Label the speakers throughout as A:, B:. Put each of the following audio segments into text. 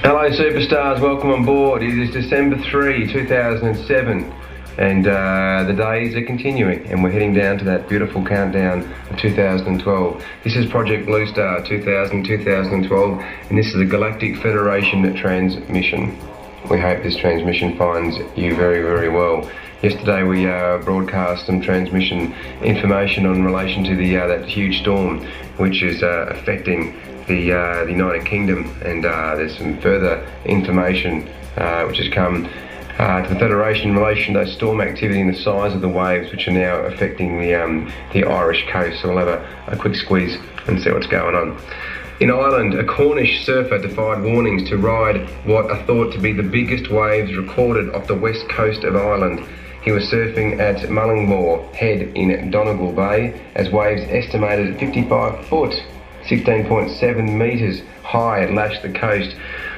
A: Hello superstars, welcome on board. It is December 3, 2007 and the days are continuing and we're heading down to that beautiful countdown of 2012. This is Project Bluestar 2012 and this is a Galactic Federation transmission. We hope this transmission finds you very, very well. Yesterday we broadcast some transmission information in relation to that huge storm which is affecting the United Kingdom, and there's some further information which has come to the Federation in relation to storm activity and the size of the waves which are now affecting the Irish coast. So we'll have a quick squeeze and see what's going on. In Ireland, a Cornish surfer defied warnings to ride what are thought to be the biggest waves recorded off the west coast of Ireland. He was surfing at Mullingmore Head in Donegal Bay as waves estimated at 55 foot, 16.7 metres high, lashed the coast.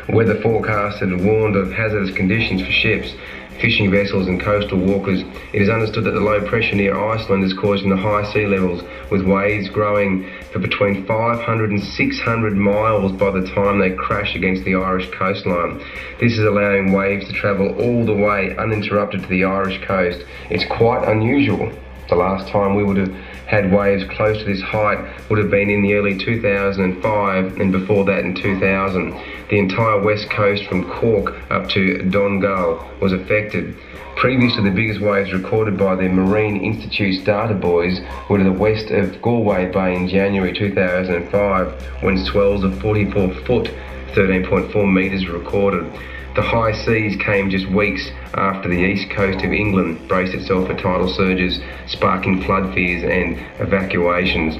A: Weather forecasters had warned of hazardous conditions for ships, fishing vessels and coastal walkers. It is understood that the low pressure near Iceland is causing the high sea levels, with waves growing for between 500 and 600 miles by the time they crash against the Irish coastline. This is allowing waves to travel all the way uninterrupted to the Irish coast. It's quite unusual. The last time we would have had waves close to this height would have been in the early 2005 and before that in 2000. The entire west coast from Cork up to Donegal was affected. Previously, the biggest waves recorded by the Marine Institute's data buoys were to the west of Galway Bay in January 2005 when swells of 44 foot, 13.4 metres were recorded. The high seas came just weeks after the east coast of England braced itself for tidal surges, sparking flood fears and evacuations.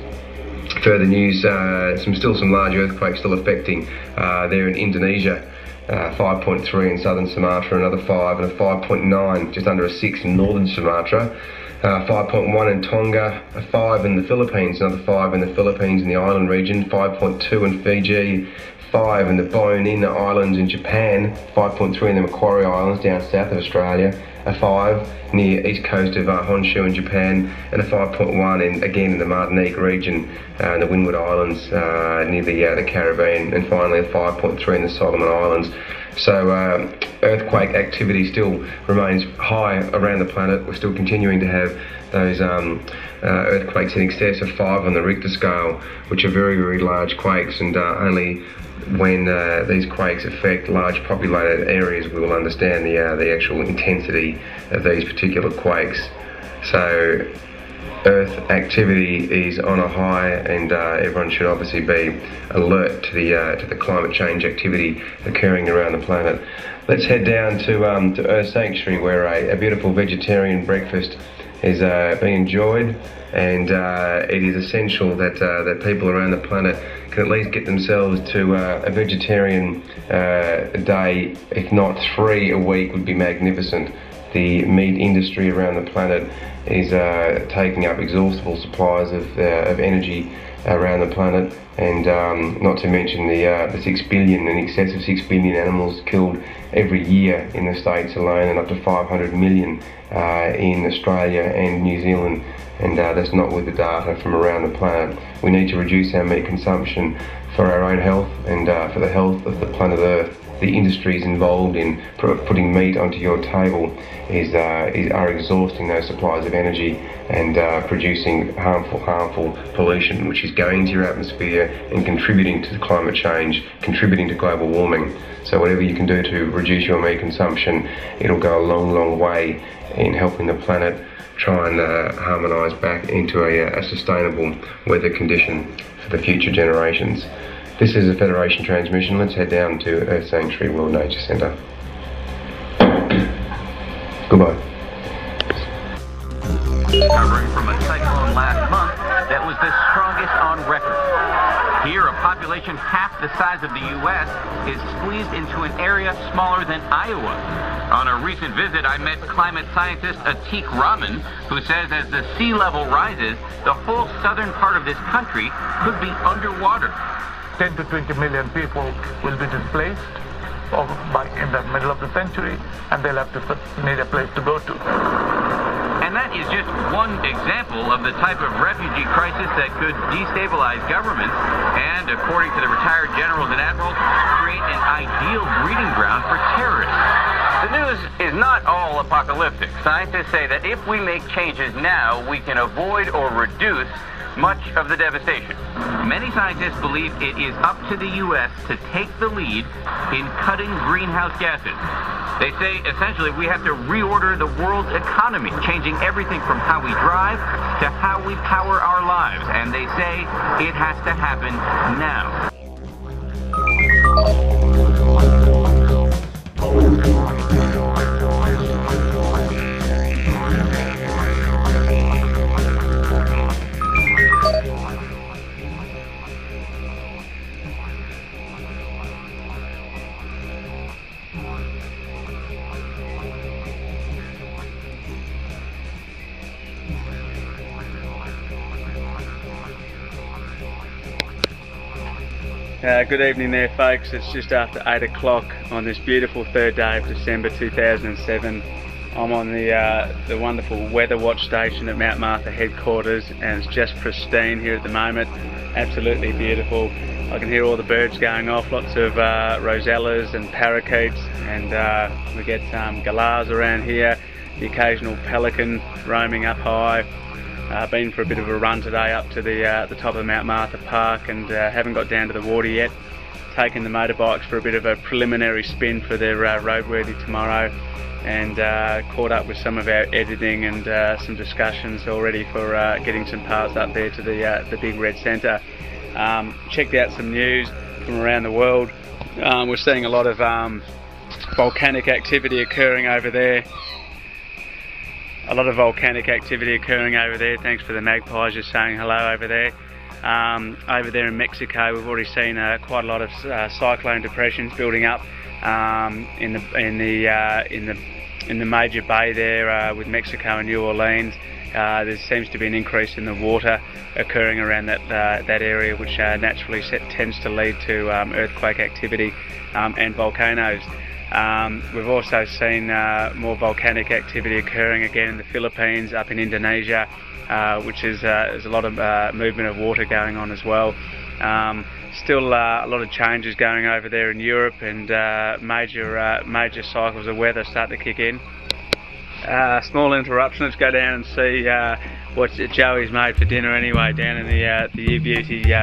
A: Further news, some large earthquakes still affecting there in Indonesia. 5.3 in southern Sumatra, another 5, and a 5.9, just under a 6 in northern Sumatra. 5.1 in Tonga, a 5 in the Philippines, another 5 in the Philippines in the island region, 5.2 in Fiji, 5 in the Bonin Islands in Japan, 5.3 in the Macquarie Islands down south of Australia, a 5 near east coast of Honshu in Japan, and a 5.1 in the Martinique region, in the Windward Islands near the Caribbean, and finally a 5.3 in the Solomon Islands. So earthquake activity still remains high around the planet. We're still continuing to have those earthquakes in excess of 5 on the Richter scale, which are very, very large quakes, and only when these quakes affect large populated areas we will understand the actual intensity of these particular quakes. So Earth activity is on a high, and everyone should obviously be alert to the climate change activity occurring around the planet. Let's head down to Earth Sanctuary, where a beautiful vegetarian breakfast is being enjoyed, and it is essential that people around the planet can at least get themselves to a vegetarian day, if not 3 a week would be magnificent. The meat industry around the planet is taking up exhaustible supplies of energy around the planet, and not to mention the 6 billion, in excess of 6 billion animals killed every year in the States alone, and up to 500 million in Australia and New Zealand, and that's not with the data from around the planet. We need to reduce our meat consumption for our own health and for the health of the planet Earth. The industries involved in putting meat onto your table are exhausting those supplies of energy and producing harmful pollution, which is going into your atmosphere and contributing to climate change, contributing to global warming. So whatever you can do to reduce your meat consumption, it'll go a long, long way in helping the planet try and harmonise back into a sustainable weather condition for the future generations. This is a Federation transmission. Let's head down to Earth Sanctuary World Nature Centre. Goodbye.
B: Recovering from a cyclone last month that was the strongest on record. Here, a population half the size of the U.S. is squeezed into an area smaller than Iowa. On a recent visit, I met climate scientist Atik Rahman, who says as the sea level rises, the whole southern part of this country could be underwater.
C: 10 to 20 million people will be displaced in the middle of the century, and they'll have to need a place to go to.
B: And that is just one example of the type of refugee crisis that could destabilize governments and, according to the retired generals and admirals, create an ideal news is not all apocalyptic. Scientists say that if we make changes now, we can avoid or reduce much of the devastation. Many scientists believe it is up to the U.S. to take the lead in cutting greenhouse gases. They say, essentially, we have to reorder the world's economy, changing everything from how we drive to how we power our lives. And they say it has to happen now.
D: Good evening there, folks. It's just after 8 o'clock on this beautiful third day of December 2007. I'm on the wonderful weather watch station at Mount Martha headquarters, and it's just pristine here at the moment. Absolutely beautiful. I can hear all the birds going off, lots of rosellas and parakeets, and we get galahs around here, the occasional pelican roaming up high. Been for a bit of a run today up to the top of Mount Martha Park, and haven't got down to the water yet. Taken the motorbikes for a bit of a preliminary spin for their roadworthy tomorrow, and caught up with some of our editing and some discussions already for getting some parts up there to the big red centre. Checked out some news from around the world. We're seeing a lot of volcanic activity occurring over there. Thanks for the magpies just saying hello over there. Over there in Mexico, we've already seen quite a lot of cyclone depressions building up in the major bay there with Mexico and New Orleans. There seems to be an increase in the water occurring around that area, which naturally tends to lead to earthquake activity and volcanoes. We've also seen more volcanic activity occurring again in the Philippines, up in Indonesia, which is there's a lot of movement of water going on as well. Still a lot of changes going over there in Europe, and major cycles of weather start to kick in. Small interruption. Let's go down and see what Joey's made for dinner anyway, down in the beauty.